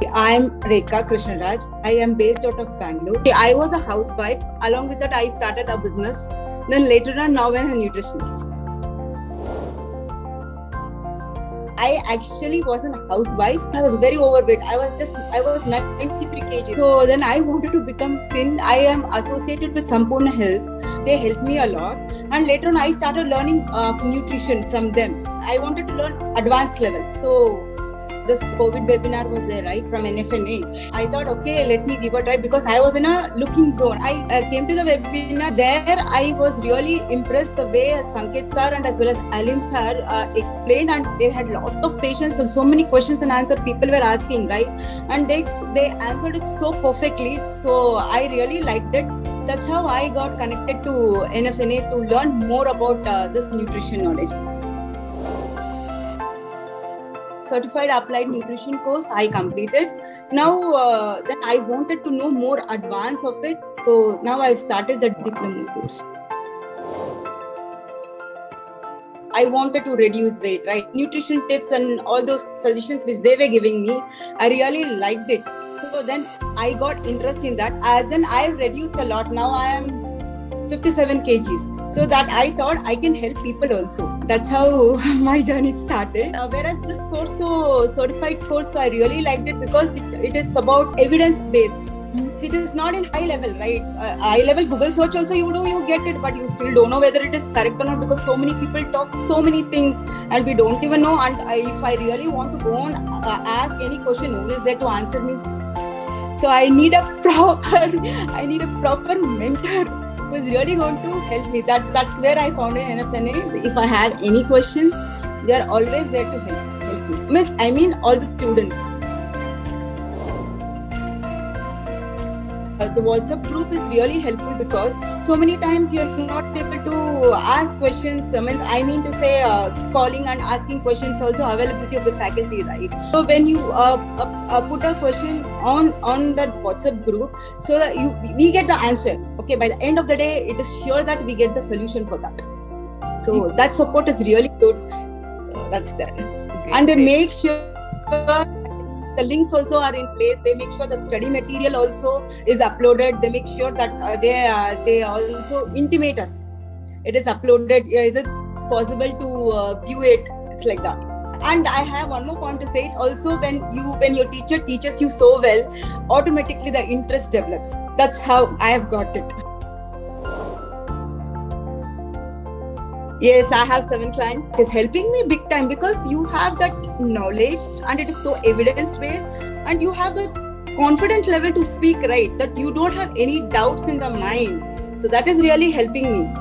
I'm Rekha Krishnaraj. I am based out of Bangalore. I was a housewife. Along with that, I started a business. Then later on, now I'm a nutritionist. I actually wasn't a housewife. I was very overweight. I was 93 kg. So then I wanted to become thin. I am associated with Sampoorna Health. They helped me a lot. And later on, I started learning nutrition from them. I wanted to learn advanced level. So this COVID webinar was there, right, from NFNA. I thought, okay, let me give a try because I was in a looking zone. I came to the webinar. There, I was really impressed the way Sanket sir and as well as Alin sir explained, and they had lots of patience and so many questions and answers people were asking, right? And they answered it so perfectly. So I really liked it. That's how I got connected to NFNA to learn more about this nutrition knowledge. Certified applied nutrition course I completed. Now then I wanted to know more advance of it. So now I've started the diploma course. I wanted to reduce weight, right? Nutrition tips and all those suggestions which they were giving me, I really liked it. So then I got interest in that. Then I reduced a lot. Now I am 57 kgs. So that I thought I can help people also. That's how my journey started. Whereas this course, so certified course, I really liked it because it is about evidence-based. It is not in high level, right? High level Google search also you get it, but you still don't know whether it is correct or not because so many people talk so many things and we don't even know. And if I really want to go on ask any question, who is there to answer me? So I need a proper mentor who is really going to help me. That's where I found in NFNA. If I have any questions, they are always there to help me. I mean all the students. The WhatsApp group is really helpful because so many times you're not able to ask questions. I mean to say calling and asking questions, also availability of the faculty, right? So when you put a question on that WhatsApp group, so that we get the answer. Okay, by the end of the day, it is sure that we get the solution for that. So that support is really good. That's there. Okay. And they make sure the links also are in place. They make sure the study material also is uploaded. They make sure that they also intimate us. It is uploaded. Is it possible to view it? It's like that. And I have one more point to say. Also, when your teacher teaches you so well, automatically the interest develops. That's how I have got it. Yes, I have 7 clients. It is helping me big time because you have that knowledge and it is so evidence-based and you have the confident level to speak, right? That you don't have any doubts in the mind. So that is really helping me.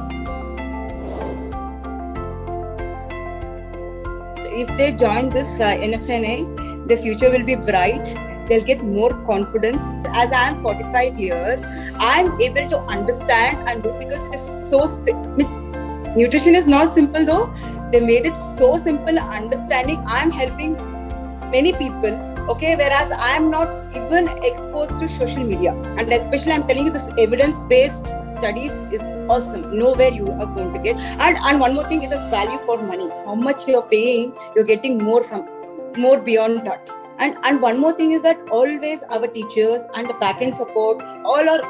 If they join this NFNA, their future will be bright. They'll get more confidence. As I am 45 years, I am able to understand and do because it is so simple. Nutrition is not simple though. They made it so simple understanding. I am helping many people, okay, whereas I am not even exposed to social media. And especially I'm telling you this evidence-based studies is awesome. Nowhere you are going to get. And one more thing, it is value for money. How much you're paying, you're getting more beyond that. And one more thing is that always our teachers and the backend support, all are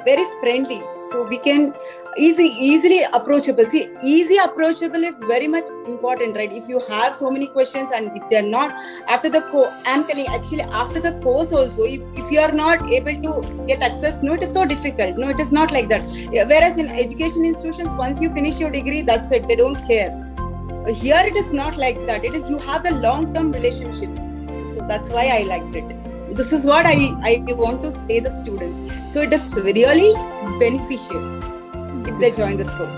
very friendly, so we can easily approachable. See, easy approachable is very much important, right? If you have so many questions and if they're not after the course, I'm telling actually after the course also, if you are not able to get access, no, it is so difficult. No, it is not like that. Whereas in education institutions, once you finish your degree, that's it. They don't care. Here it is not like that. It is you have the long-term relationship. So that's why I liked it. This is what I want to say the students. So it is really beneficial if they join this course.